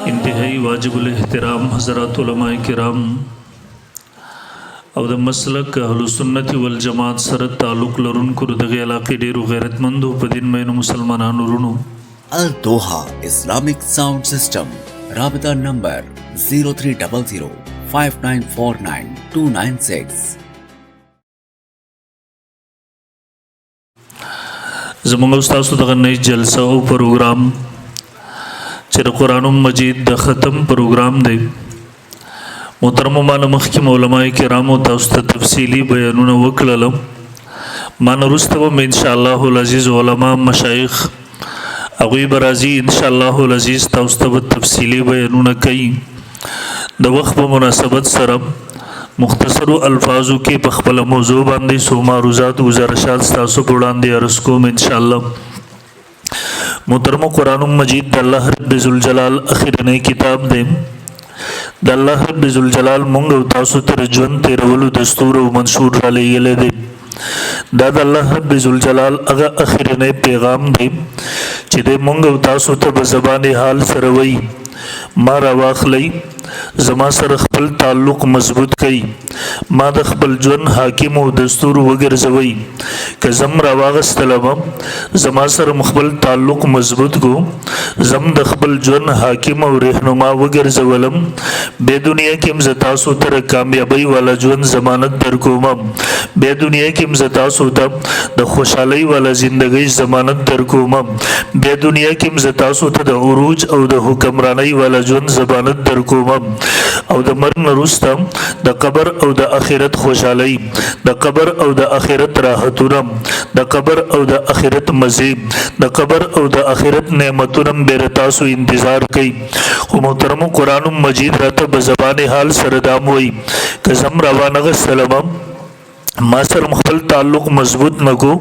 इंतहाई वाजिबुल एहतराम हज़रात उलमाए किराम और द मसलक अहलुसुन्नत वल जमात सर ताल्लुक़ लरुनकु दगे इलाक़े डेरु गैरतमंदो पदिन में मुसलमानानु रुनु Al Doha Islamic Sound System Rabita number 0300 5949 296 ज़मंग उस्ताद दगा नई जलसा और प्रोग्राम चर कुरान मजीद द ख़त्म प्रोग्राम दे मोहतरम मान मखिम उलमाए किराम ताउस्ता तफसीली बयानुन वकललम मान रुस्तव इंशाअल्लाहुल अज़ीज़ उलमा मशाइख अगुई बराजी इंशाअल्लाहुल अज़ीज़ ताउस्ता तफसीली बयानुन कई द वक्त मुनासबत सरम मुख्तसर अल्फाजों के बखबल मौजू बांदे सो मारूज़ात गुज़ारिशात तासु बुढ़ांदे अरस्को में इंशाअल्लाह मोहतरम कुरान मजीद अल्लाह रब्बुल जलाल आखिर नई किताब दे अल्लाह रब्बुल जलाल मुंग तासु तेरे जुन तेरे वलु दस्तूर व मंसूर वाले ये दे दादा अल्लाह रब्बुल जलाल अगा आखिर नई पैगाम दे चिदे मुंग तासु तब ज़बान हाल सरवई मारा वाखलई जमा सर खपल ताल्लुक़ मजबूत कई माद खपल जुन हाकिम व दस्तूर वगर जवई के जम रवागस तलम जमा सर मखबल ताल्लुक़ मजबूत को जम दखबल जुन हाकिम व रहनुमा वगर जवलम बेदुनिया किम जतासो तर कामयाबी वाला जुन जमानत दर को मम बेदुनिया किम जतासो तब द खुशहाली वाला जिंदगी जमानत दर को मम बेदुनिया किम जतासो तब द उरूज और द हुक्मरानी वाला जुन जमानत दर को मम और द मरन रुस्तम द कबर और द आखिरत खुशहाली द कबर और द आखिरत राहतुरम द कबर और द आखिरत मजीद द कबर और द आखिरत नेमतुरम बेरतासु इंतजार कई मोहतरम कुरान मजीद रतब ज़बान हाल सरदाम वई कसम रवानग सलमम मासर मखबल ताल्लुक़ मजबूत नको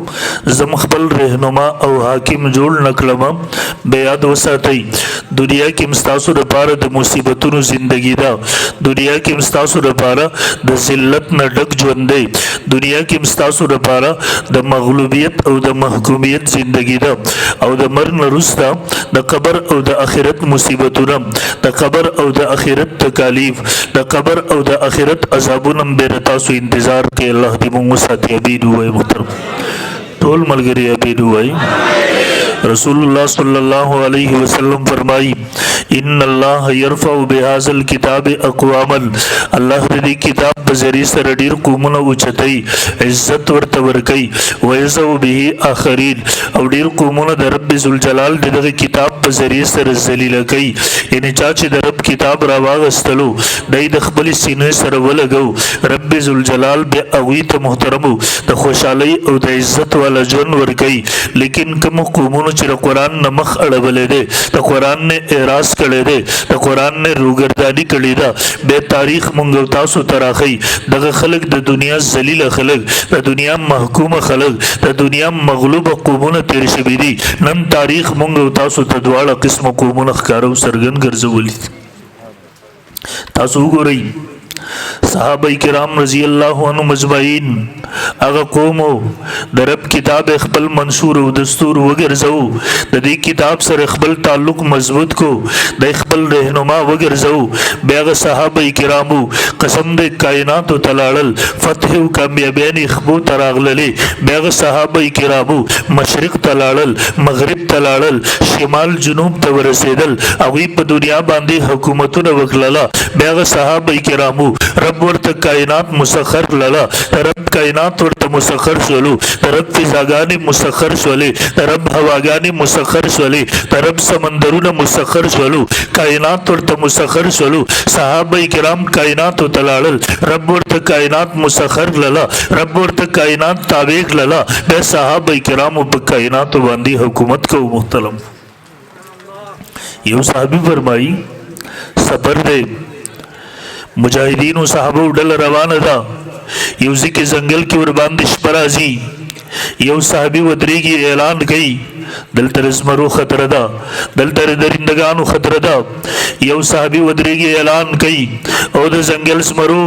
जमखबल रहनुमा और हाकिम जोड़ नकलमा बेयाद वसातई दुनिया की मस्तासु रपारा द मुसीबतुन जिंदगी दा दुनिया की मस्तासु रपारा द जिल्लत न डक जुंदे दुनिया की मस्तासु रपारा द मगलूबियत और द महकूमियत जिंदगी दा और द मरन रुस्ता द कबर और द आखिरत मुसीबतुन द कबर और द आखिरत तकालीफ द कबर और द आखिरत अज़ाबुन बेरतासु इंतजार के अल्लाह मुसाती अबीद हुए मुहतरम टोल मलगरी अबीद हुए रसूलुल्लाह सल्लल्लाहु अलैहि वसल्लम फरमाई इन्नल्लाह यरफ़उ बिहाज़ल किताब अक़वामन अल्लाह दी किताब बजरी सरडीर कुमुन उचतई इज्जत वर तवरकई वयज़उ बिही आखरीन और डीर कुमुन रब्बुल जलाल दी किताब बजरी सर जलील कई यानी चाची रब किताब रवागस्तलो दई दखबली सीने सर वलगो रब्बुल जलाल बे अवीत मुहतरमु द खुशहाली और द इज्जत वाला जन वर कई लेकिन कम कुमुन चिर कुरान नमख अड़बले दे तो कुरान ने एराज करे दे तो कुरान ने रूगरदानी कड़ी दा बे तारीख मंगवतासु तराखी दग खलक द दुनिया जलील खलक द दुनिया महकूम खलक द दुनिया मगलूब कुमुन तेरे शबीदी नन तारीख मंगवतासु तद्वाड़ा किस्म कुमुन खकारो सरगन गर्जवली तासु गो रही सहाबाई किराम रजी अल्लाह अन्हु मजमाइन अगा कोमो दरब किताब अखबल मंसूर व दस्तूर वगर जऊ ददी किताब सर अखबल ताल्लुक़ मजबूत को द अखबल रहनुमा वगर जऊ बेग सहाबाई किरामु कसम दे कायनात व तलाड़ल फतह व कामयाबैन इखबू तरागलले बेग सहाबाई किरामु मशरिक तलाड़ल मगरिब तलाड़ल शिमाल जुनूब तवरसेदल अवी प दुनिया बांदी हुकूमतुन वकलला बेग सहाबाई किरामु रब वर्त कायनात मुसखर लला रब कायनात वर्त मुसखर शोलू रब फिजागानी मुसखर शोले रब हवागानी मुसखर शोले रब समंदरुन मुसखर शोलू कायनात वर्त मुसखर शोलू सहाबाई किराम कायनात तलाड़ल रब वर्त कायनात मुसखर लला रब वर्त कायनात ताबेक लला बे सहाबाई किराम ब कायनात बांदी हुकूमत को मुहतरम यो साहबी फरमाई सबर दे मुजाहिदीन व साहबा उडल रवाना था यूसी के जंगल की उर्बान दिशपराजी यो साहबी वदरी की ऐलान कई دلته زمرو خطر ده، دلته درندگانو خطر ده. یو صحابي ودرېږي اعلان کوي او د ځنګل زمرو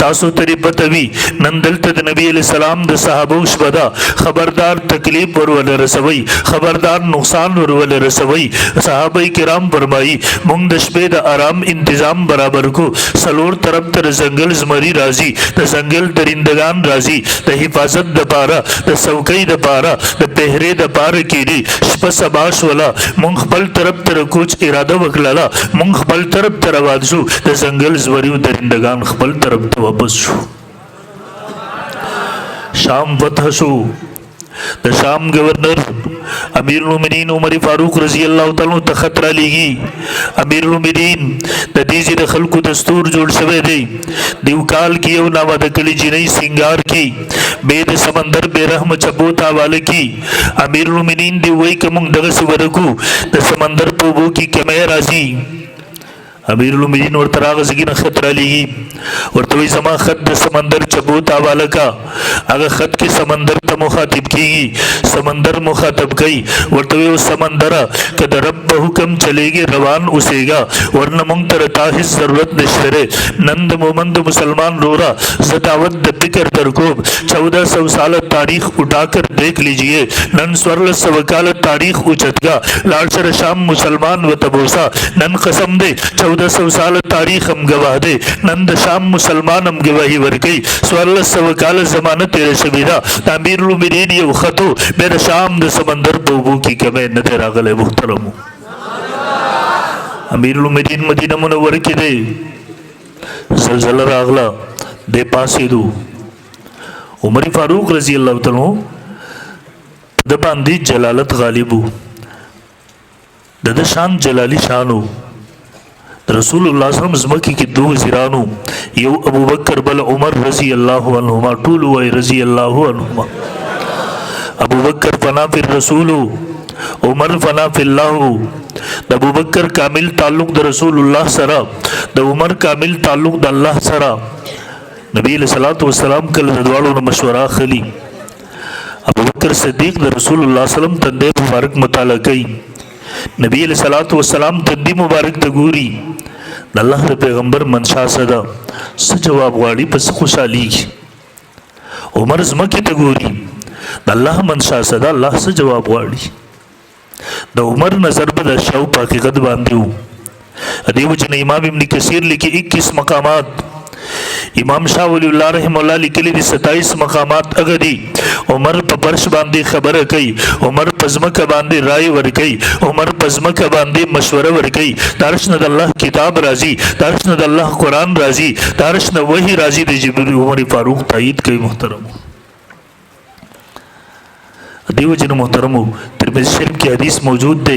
تاسو ته پته وي نن دلته د نبی علیہ السلام د صحابو شپه ده، خبردار تکلیف ورول رسوي، خبردار نقصان ورول رسوي. صحابه کرام فرمایي مونږ د شپې د آرام انتظام برابر کو، سلور طرف تر ځنګل زمري راځي، د ځنګل درندگان راځي، د حفاظت د پاره، د څوکۍ د پاره، د پهرې د پاره کېږي. شپه سبا شوله، مونږ خپل طرف ته کوچ اراده وکړله، مونږ خپل طرف ته روان شو، د ځنګل زمریو درندگان خپل طرف ته واپس شو. شام فتح شو. د شام گورنر امیر المؤمنین عمر فاروق رضی الله تعالی ته خط را لیږي. امیر المؤمنین د دې چې د خلکو دستور جوړ شوی دی، دیو کال کې یو ناواده کړي جنۍ سنگار کی به د سمندر به رحم چبو تا واله کی. امیر المؤمنین دی وای کوم دغه سورکو د سمندر په وو کې کمه راځي. امیر المؤمنین ورته راغزګینه خط را لیږي، ورته وایي زما خط د سمندر چبو تا واله کا. هغه خط کې سمندر ته مخاطب کیږي، سمندر مخاطب کوي، ورته وایي سمندره که د رب په حکم چلےږي روان اوسېږه، ورنه موږ ته تا هېڅ ضرورت نشته دی. نن د مومن د مسلمان رورا زه دعوت د فکر در کوم. 1400 سال تاریخ اٹھا کر دیکھ لیجئے، نن 1600 کال تاریخ اوچتگا لاړ سره شام مسلمان و تبوسا. نن قسم دے 1400 سال تاریخ هم گواہ دے، نن د شام مسلمان هم گواہی ورکي. 1600 کال زمانه تیر شوی دا. د امیر المؤمنین یو خطو بیر شام د سمندر په اوبو کې کمه نه دی راغلی. محترمو امیر المؤمنین مدینه منوره کې دی، زلزله راغله، دی پاسېدو. عمر فاروق رضی الله تعالی د باندې جلالت غالبو، د شان جلالی شانو. رسول الله صلی الله علیه وسلم زمکی کې دو وزیرانو، یو ابو بکر بل عمر رضی الله عنهما، ټول وای رضی الله عنهما. ابو بکر فنا فی الرسول، عمر فنا فی الله. د ابو بکر کامل تعلق د رسول الله سره، د عمر کامل تعلق د الله سره. نبی علیہ الصلوۃ والسلام کله د دواړو مشوره اخلي. ابو بکر صدیق د رسول الله صلی الله علیه وسلم تندې مبارک مطالعه کوي. نبی علیہ الصلوۃ والسلام تندې مبارک ته ګوري، د الله د پیغمبر منشا صدا څه جواب غواړي، پس خوشحالي. عمر زمکه ته ګوري، د الله منشا صدا الله څه جواب غواړي. د عمر نظر په د شاو په حقیقت باندې وو. دیو جن امام ابن کثیر لیکي 21 مقامات، امام شاہ ولی اللہ رحم اللہ لکلی دی 27 مقامات اگدی. عمر په پرش باندې خبره کوي، عمر پزمک باندې رائے ور کوي، عمر پزمک باندې مشوره ور کوي. دارشن د الله کتاب راضی، دارشن د الله قرآن راضی، دارشن وحی راضی د جبرئیل. عمر فاروق تایید کوي. محترم دیو جن محترمو ترمذی شریف کی حدیث موجود دے.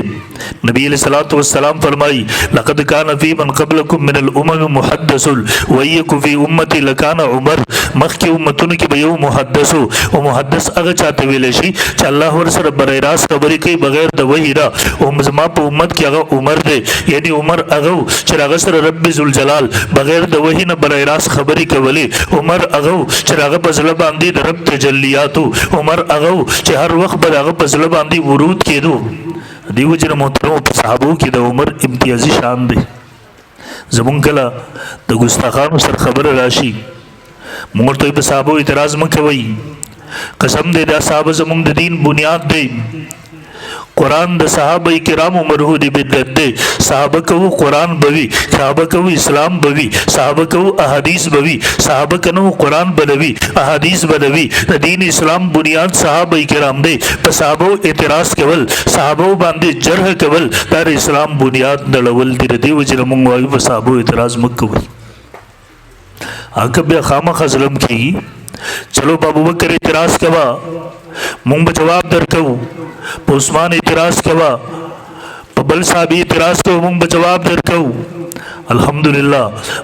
نبی علیہ الصلوۃ والسلام فرمائی لقد کان فی من قبلکم من الامم محدث ویک فی امتی لکان عمر. مخکی امتونو کې به یو محدث او محدث هغه چاته ویل شي چې الله ور سره برای راست خبرې کوي بغیر د وحی را. او زما په امت کې هغه عمر دی، یعنی عمر هغه چې هغه سره رب ذوالجلال بغیر د وحی نه برای راست خبرې کولې. عمر هغه چې هغه په ځل باندې د رب تجلیاتو، عمر هغه چې هر وخت به هغه په ځل باندې ورود کېدو. دیو جن محترم په صحابو کې د عمر امتیازي شان دی. زمونږ کله د ګستاخانو سره خبره راشي، موږ ته په صحابو اعتراض مکوئ. قسم دې دا صحابه زمونږ د دین بنیاد دی. قرآن د صحابه کرامو مرهود بدعت دی. صحابه کو قرآن بوي، صحابه کو اسلام بوي، صحابه کو احادیث بوي، صحابه کنو قرآن بدوي، احادیث بدوي. د دین اسلام بنیاد صحابه کرام دی. په صحابو اعتراض کول، صحابو باندې جرح کول، دا اسلام بنیاد نړول دی. دی وجه موږ وایو په صحابو اعتراض مکوئ. بیا خامخ ظلم کی چلو ابو بکر اعتراض کوا مونږ به جواب درکو، په عثمان اعتراض کوا، په بل صحابي اعتراض کوا، مونږ به جواب درکو. الحمدلله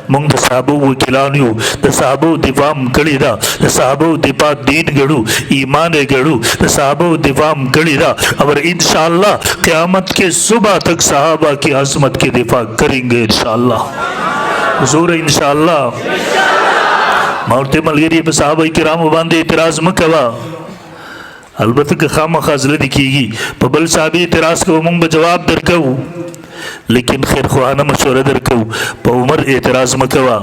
مونږ د صحابو وکیلان یو، د صحابو دفاع کړی دا، د صحابو دفاع دین ګړو، ایمان ګړو، د صحابو دفاع کړی دا. اور انشاءاللہ قیامت کے صبح تک صحابہ کی عظمت کی دفاع کریں گے انشاءاللہ. حضور انشاءاللہ مورتے ملگری په صحابه کرامو باندې اعتراض مکوا. البته که خامخا زړه دې کېږي په بل صحابي اعتراض کوو موږ به جواب درکوو لیکن خیر خواهانه مشوره درکوو په عمر اعتراض مه کوه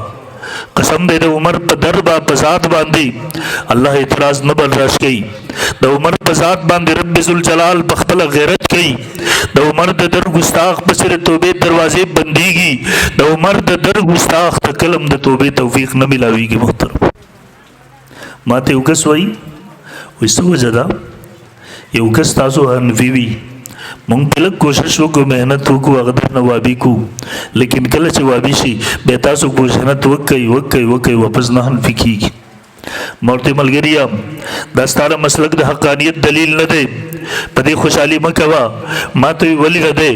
قسم دې د عمر په دربا په ذات باندې الله اعتراض نه برداشت کوي د عمر په ذات باندې رب ذوالجلال په خپل غیرت کوي د عمر د در ګستاخ په سر توبې دروازې بنديږي د عمر د در ګستاخ ته کلم د توبې توفیق نه ملاويږي محترم ماته یو کس وایي وسو وجدا یو کس تاسو حنفي وي مونږ په لږ کوشش وکړو مهنت وکړو هغه درنه وابي کو لیکن کله چې وابي شي بیا تاسو کوشش وکړئ واپس نه حنفي کیږي مورته ملګریا دا ستاره مسلک د حقانیت دلیل نه دی په دې خوشحالي مکوا ماته ولی نه دی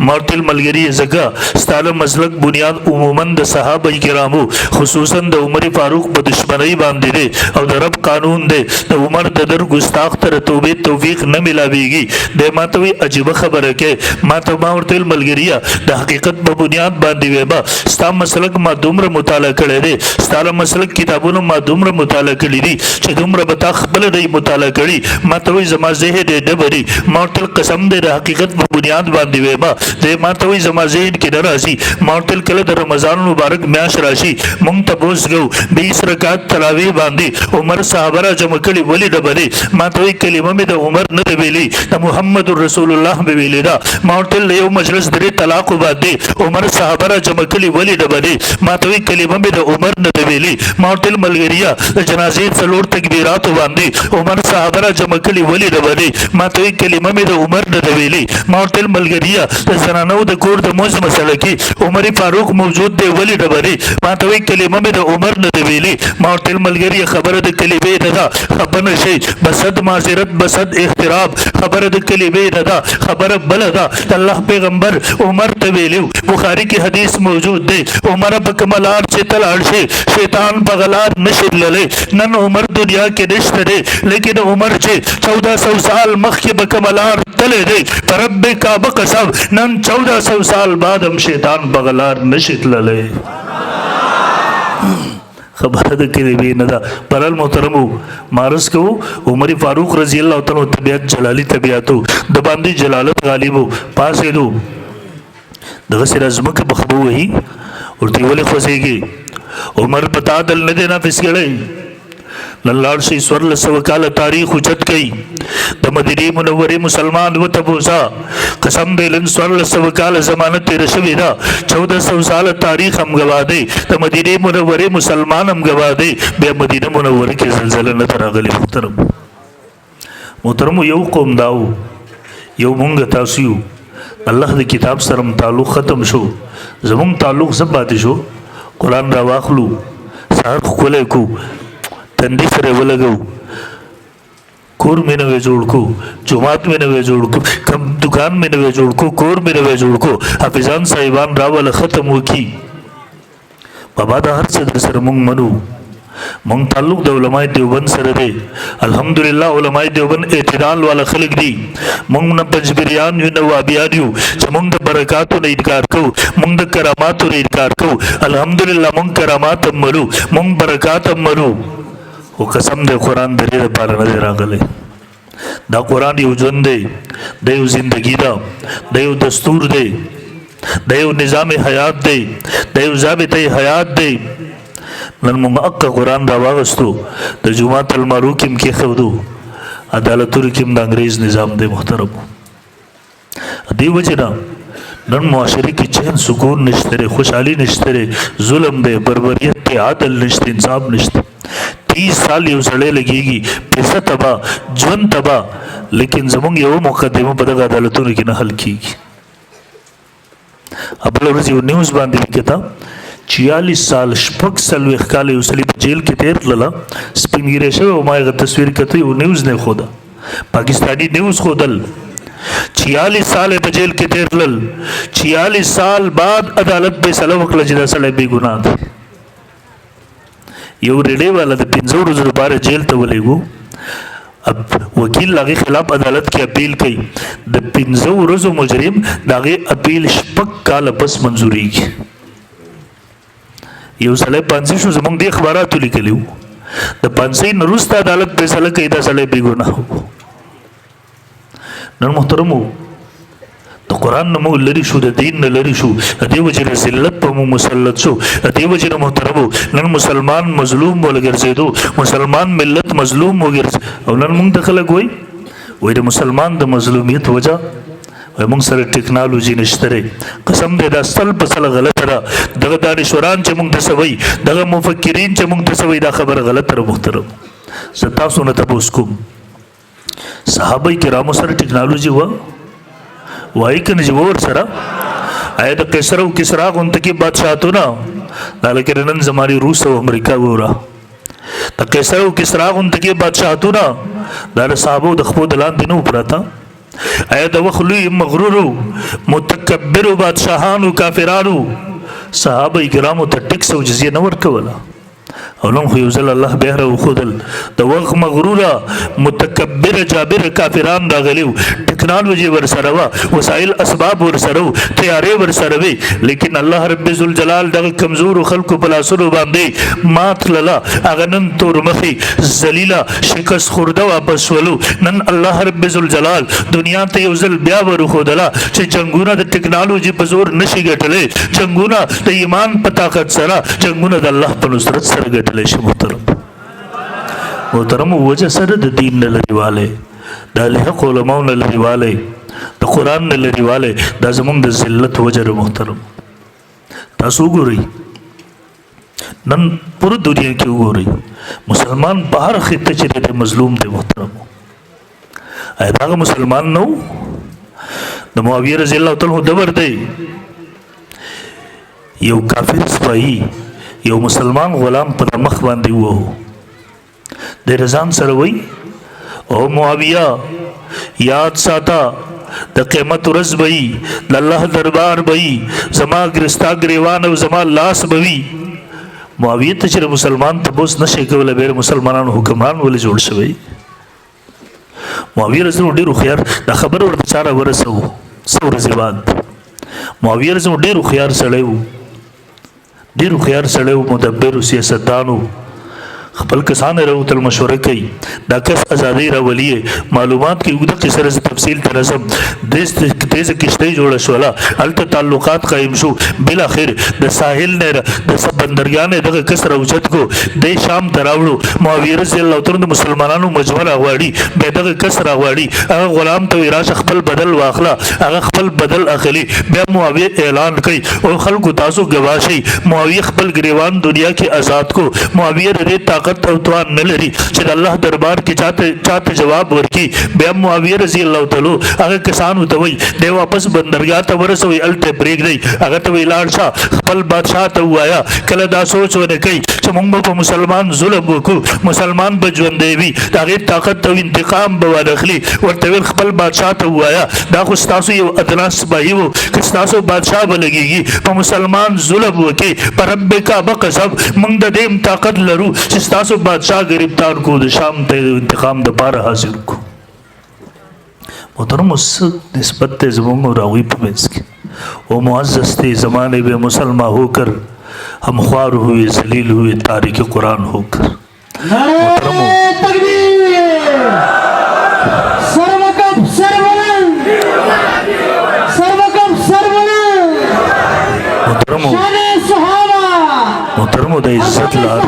مورته ملګری زګه ستاره مسلک بنیاد عموما د صحابه کرامو خصوصا د عمر فاروق په دشمنی باندې دی او د رب قانون دی د عمر د در ګستاخ تر توبې توفیق نه ملاويږي د ماته وی عجیب خبره کې ماته مورته ملګریا د حقیقت په بنیاد باندې وبا ستا مسلک ما دومره مطالعه کړی دی ستاره مسلک کتابونو ما دومره مطالعه کړی دي چې دومره به تا خپل دی مطالعه کړي ماته وی زما ذهن دې ډبري مورتل قسم دې د حقیقت په بنیاد باندې وېما دې ماته وی زما ذهن کې دراسي مورتل کله د رمضان مبارک میاش راشي مونږ ته بوزګو 20 رکعات تراوی باندې عمر صحابه را جمع کړي ولی ډبري ماته وی کلمه مې د عمر نه ویلي د محمد رسول الله به ویلي دا مورتل یو مجلس درې طلاق باندې عمر صحابه را جمع کړي ولی ډبري ماته وی کلمه مې د عمر نه ویلي مورتل ملګریا جنازې څلور تکبیرات باندې عمر صحابه را جمع کړي ولی ډبري ماته وی کلمه مې د عمر نه ویلي مورتل ملګریا د زنانو د کور د موز مسله کې عمر فاروق موجود دی ولی ډبري ماته وی کلمه مې د عمر نه ویلي مورتل ملګریا خبره د کلمې ده خبره شي بسد معذرت بسد احترام خبره د کلمې ده خبره بل ده الله پیغمبر عمر ته ویلو بخاری کې حدیث موجود دی عمر په کمالار چې تلاړ شي شیطان په غلار نشللې نن عمر دنیا کې نشته دی لیکن عمر چې 1400 سال مخکې به کمالار تللی دی پر رب کعبه قسم نن 1400 سال بعد هم شیطان په غلار نشي تللی خبره د کلمې نه ده پرل محترمو مارس کو عمر فاروق رضی الله تعالی طبیعت جلالی طبیعتو د باندې جلالت غالبو پاسې دو دغه سر ازمکه بخبو وهي ورته ولې خوځيږي عمر پتا دل نه دینا فسګړې لړ شي سور له سو کال تاریخ اوچت کئ د مدینه منوره مسلمان وته بوسا قسم دې لن سور له سو کال ضمانت تیر شوی دا 1400 سال تاریخ هم گوا دی د مدینه منوره مسلمان هم گوا دی بیا مدینه منوره کې زلزلہ نه تراغلی محترم یو قوم داو یو مونږ تاسو یو الله د کتاب سره تعلق ختم شو زمون تعلق زبات شو قران را واخلو سار خولې کو تندې سره ولګو کور مې نه جوړ کو جمعات مې نه جوړ کو کم دکان مې نه جوړ کو کور مې نه جوړ کو حافظان صاحبان راول ختم وکي بابا دا هر څه سره مونږ منو مونږ تعلق د علماء دیوبند سره دی الحمدلله علماء دیوبند اعتدال والا خلق دي مونږ نه پنځبریان یو نو ابيان یو چې مونږ د برکاتو نه انکار کو مونږ د کراماتو نه انکار کو الحمدلله مونږ کرامات عملو مونږ برکات عملو او قسم دې قران درې لپاره نه راغلی دا قران یو ژوند دی د یو ژوندۍ دا د یو دستور دی د یو نظام حیات دی د یو ضابطه حیات دی نن موږ اقا قران دا واغستو د جمعه المارو کې خودو عدالتور کې د انګريز نظام دی محترم دی وجنا نن معاشري کې چین سکون نشته خوشحالي نشته ظلم دی بربریت دی عدل نشته انصاف نشته 30 سال یو سړی لګيږي پیسې تبا ژوند تبا لیکن زمونږ یو مقدمه په دغه عدالتونو کې نه حل کیږي خپل ورځ یو نیوز باندې وکړه 46 سال شپږ سلويخ کال یو سړی په جیل کې تیر تللا سپینګیره شو ما یې تصویر کته یو نیوز نه خودا پاکستانی نیوز خودل 46 سال په جیل کې تیر تلل 46 سال بعد عدالت به سلام وکړه چې دا سړی بے ګناه دی یو ریډي والا د 500 ورځې لپاره جیل ته ولېګو اب وکیل هغه خلاف عدالت کې اپیل کړي د 500 ورځې مجرم دغه اپیل شپږ کال پس منزوري یو سړی پانسي شو زمونږ د اخباراتو لیکلیو د پانسي نورسته عدالت فیصله کوي دا سړی بے ګناه نن محترمو د قرآن نه موږ لرې شو، د دین نه لرې شو، د دې وجې نه ذلت په موږ مسلط شو. د دې وجې نه محترمو نن مسلمان مظلوم وګرځېدو، مسلمان ملت مظلوم وګرځي. او نن موږ ته خلک وایي د مسلمان د مظلومیت وجه وایي موږ سره ټکنالوژي نشته دی. قسم دی دا سل په سل غلطه ده. دغه دانشوران چې موږ ته څه وایي، دغه مفکرین چې موږ ته څه وایي، دا خبره غلطه ده محترم. زه تاسو نه تپوس کوم صحابه کرامو سره ټکنالوژي وه وایي که نه چې ور سره آیا د قیصر او کسرا غونته کې بادشاهتونه دا لکه نن زمانې روس او امریکا وره د قیصر او کسرا غونته کې بادشاهتونه دا د صحابو د خپو د لاندې نه پراته. آیا د وخت لوی مغرورو متکبرو بادشاهانو کافرانو صحابه کرامو ته ټیکس او جزیه نه ورکوله؟ او نن خو یو ځل الله بیا راوښودل د وخت مغروره متکبره جابره کافران راغلي، ټکنالوژي ورسره وه، وسایل اسباب ورسره وو، تیارې ورسره وې، لیکن الله رب ذوالجلال دغه کمزورو خلکو په لاسونو باندې مات لله. هغه نن تورمخې ذلیله شکست خورده واپس ولو. نن الله رب ذوالجلال دنیا ته یو ځل بیا ورښودله چې جنګونه د ټکنالوژي په زور نشي ګټلی، جنګونه د ایمان په طاقت سره، جنګونه د الله په نصرت سره ګټلی شي. محترم وجه سره د دین نه لرېوالی، د الحق علماو نه لرېوالی، د قرآن نه لرېوالی، دا زموږ د ذلت وجه ده. محترم تاسو وګورئ نن پوره دنیا کې وګورئ مسلمان په هر خطه چې دی مظلوم دی. محترم آیا دغه مسلمان نه و؟ د معاویه رضی الله تعالی دبر دی یو کافر سپاهي یو مسلمان غلام په مخ باندې وو، د رضان سره وای او معاویه یاد ساته د قیامت ورځ به وي، د الله دربار به وي، زما ګرستا ګریوان او زما لاس به وي. معاویه ته چې مسلمان تپوس نشي کولی بیا مسلمانانو حکمران ولې جوړ شوی؟ معاویه رضی الله ډېر هوښیار، دا خبره ورته چا راورسوو څو ورځې بعد. معاویه رضی الله ډېر هوښیار سړی و، ډېر هوښیار سړی و، مدبر و، سیاستدان و، خپل کسان راوتل مشوره کوي دا کس ازادي راولي معلومات کې اوږده قصه رز تفصیل ترسم تیز کشتۍ جوړه شوله، هلته تعلقات قایم شو، بالاخر د ساحل نه د بندرګانې دغه کس راوچت کو د شام ته راوړو. معاویه رضی الله تعالی د مسلمانانو مجمع راغواړي، بیا دغه کس راغواړي، هغه غلام ته وایي راشه خپل بدل واخله، هغه خپل بدل اخلي. بیا معاویه اعلان کوي او خلکو تاسو ګواه شئ معاویه خپل ګریوان دنیا کې آزاد کو. معاویه د طاقت او توان نه لري چې د الله دربار کې چاته جواب ورکړي. بیا معاویه رضی الله تعالی هغه کسانو ته وایي دی واپس بندرګاه ته ورسوي، هلته پرېږدئ، هغه ته وایي لاړ شه خپل بادشاه ته ووایه کله دا سوچ ونه کوي چې موږ به په مسلمان ظلم وکړو، مسلمان به ژوندی وي، د هغې طاقت او انتقام به وانخلي. ورته ویل خپل بادشاه ته ووایه دا خو ستاسو یو ادنا سپاهي و، که ستاسو بادشاه به لګېږي په مسلمان ظلم وکړي، په رب کعبه قسم موږ د دې طاقت لرو چې ستاسو بادشاه گرفتار کو د شام ته انتقام د پاره حاضر کو. محترم اس نسبت ته زموږ او راوی په منځ کې او معزز थे ज़माने में मुसलमान होकर हम ख्वार हुए जलील हुए तारीख कुरान होकर. محترم محترم د عزت لار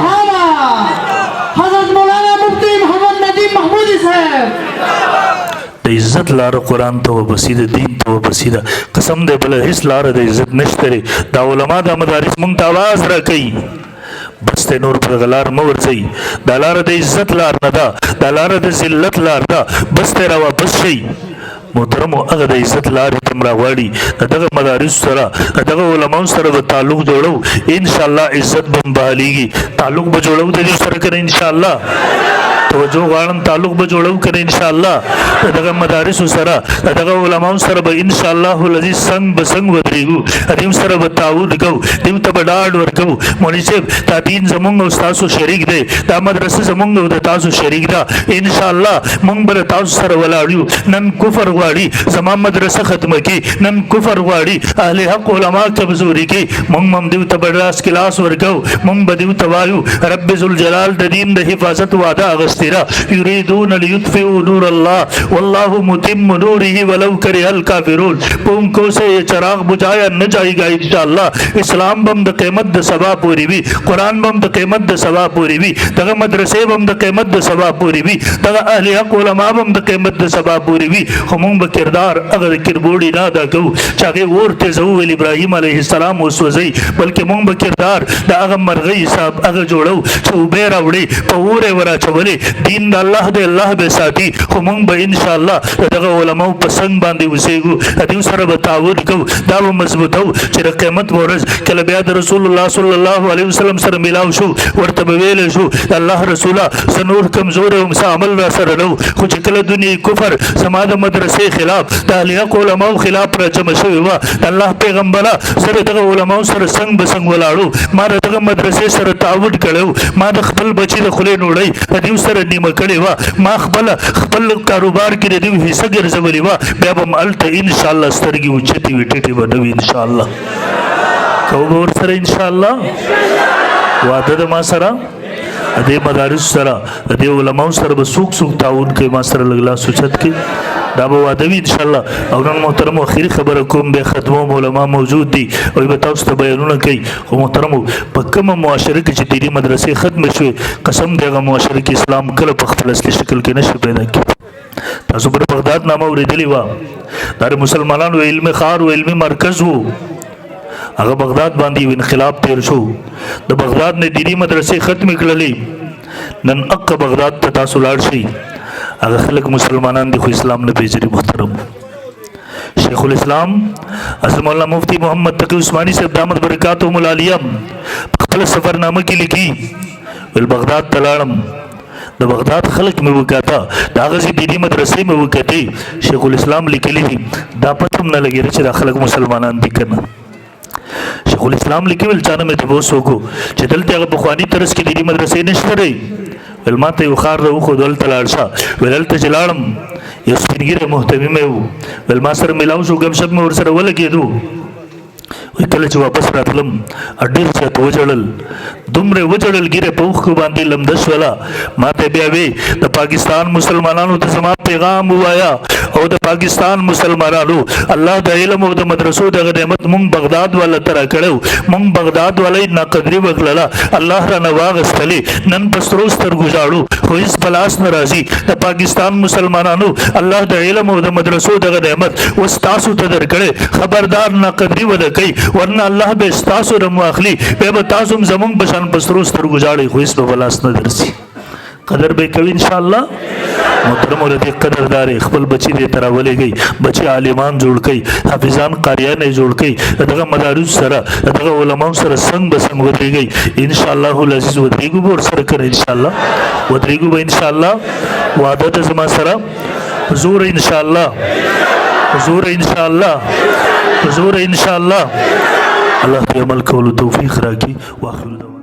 د عزت لار قرآن ته وبسید، دین ته وبسید. قسم دی بل هیڅ لار د عزت نشته. دا علما دا مدارس مونږ ته आवाज راکوي بس ته نور په غلار مو ورځي. دا لار د عزت لار نه ده، دا لار د ذلت لار ده، بس ته را واپس شي. محترم هغه د عزت لارې ته راغواړي دغه مدارس سره دغه علماو سره به تعلق جوړو، ان شاء الله عزت به بحاليږي. تعلق به جوړو د دې سره کنه ان شاء الله، توجه غواړم تعلق به جوړو کنه ان شاء الله. دغه مدارس سره دغه علماو سره به ان شاء الله الذي څنګ به څنګ ودرېږو، دیم سره به تعاون کوو، دیم ته به ډاډ ورکوو. مولوي صاحب دا دین زمونږ او تاسو شریک دی، دا مدرسه زمونږ او تاسو شریک ده. ان شاء الله مونږ به تاسو سره ولاړو. نن کفر غواړي زما مدرسه ختمه کی، نن کفر غواړي اهل حق علما کمزوري کی، مونږ هم دیو ته بډاس کلاس ورکو، مونږ به دیو ته وایو رب ذوالجلال د دین د حفاظت وعده اغست مسترا یریدون لیطفئوا نور اللہ واللہ متم نورہ ولو کرہ الکافرون پون کو سے یہ چراغ بجھایا نہ جائے گا انشاءاللہ اسلام بم د قیمت د سبا پوری وی قرآن بم د قیمت د سبا پوری وی دغه مدرسې بم د قیمت د سبا پوری وی دغه اهل حق علماء بم د قیمت د سبا پوری وی همون به کردار اگر کربوڑی نه ادا کو چاغه ورته زو ابراهیم علیه السلام وسوځي بلکې مونږ به کردار د هغه مرغۍ صاحب هغه جوړو چې وبې راوړي په اوره ورا چولې دین د الله د الله به ساتي خو مونږ به ان شاء الله دغه علماء په څنګه باندې وسېګو هدي سره به تعاون کو دا به مضبوطو چې د قیامت ورځ کله بیا د رسول الله صلی الله علیه وسلم سره ملاو شو ورته به ویل شو الله رسوله سنور کمزور او عمل را سره نو خو چې کله دنیا کفر سما د مدرسې خلاف د اهل حق علماء خلاف را جمع شوی و الله پیغمبره سره دغه علماء سره څنګه بسنګ ولاړو ما دغه مدرسې سره تعاون کړو ما د خپل بچی د خلې نوړی هدي سره نیمه کړی و ما خپل کاروبار کې د دې حصہ ګرځولې و بیا به مالته ان شاء الله سترګي اوچتي وټټي بدوي ان شاء الله کوم ور سره ان شاء الله وعده د ما سره دې مدارس سره دې علماء سره به سوق تعاون کوي ما سره لګلا سوچت کې دا به وعده وي ان شاء الله او نن محترم اخیری خبره کوم به ختمو علماء موجود دي او به تاسو ته بیانونه کوي او محترم په کومه معاشره کې چې دینی مدرسې ختم شوي قسم دغه معاشره کې اسلام کله په خپل اصلي شکل کې نشي پیدا کېږي تاسو پر بغداد نامه اوریدلی و دا مسلمانانو علمي خار او علمي مرکز وو هغه بغداد باندې انقلاب تیر شو د بغداد نه دینی مدرسې ختم کړلې نن اق بغداد ته تاسو لاړ شئ هغه خلک مسلمانان دي خو اسلام نه پیژني محترم شیخ الاسلام اعظم الله مفتی محمد تقی عثمانی صاحب دامت برکاتهم العالیہ خپل سفرنامه کې لیکي ول بغداد تلاړم د بغداد خلک مې وکاته دا غزي دینی مدرسې مې وکاته شیخ الاسلام لیکلی دي دا پته نه لګی چې خلک مسلمانان دي کنه شیخ الاسلام لیکي ول چانه مې ته وسوکو چې دلته هغه بخوانی ترس کې دینی مدرسې نشته رہی ول ماته یو خار راو خو دلته لاړ شه ولته چلاړم یو سپینګره محتمم مې ول ما سره ملاو شو غم شپ مې ور سره ولګېدو وی کله چې واپس راتلم اډیر چې وجړل دومره وجړل ګیره په وخ باندې لمدش ولا ماته بیا وی د پاکستان مسلمانانو ته سما پیغام وایا او د پاکستان مسلمانانو الله د علم او د مدرسو د نعمت مونږ بغداد والا تر کړو مونږ بغداد ولای ناقدری وکړه الله را نواغستلی نن پستروس تر گزاړو خو اس پلاس ناراضي د پاکستان مسلمانانو الله د علم او د مدرسو د نعمت واستاسو ته درکړي خبردار ناقدری ولکې ورنه الله به استاسو رمو اخلي به تاسو زمون بشان پسترو ستر گزاړي خو اس په بلاس نه درسي قدر به کوي ان شاء الله محترم ولدي قدردار خپل بچي دې تراولېږي بچي عالمان جوړ کړي حافظان قاریان جوړ کړي دغه مدارس سره دغه علماء سره څنګه بسنګ ودرېږي ان شاء الله العزيز ودرېږي ور سره کړي ان شاء الله ودرېږي به ان شاء الله وعده د زما سره حضور ان شاء الله حضور ان شاء الله حضور ان شاء الله الله ته عمل کولو توفیق راکړي واخر دعوانا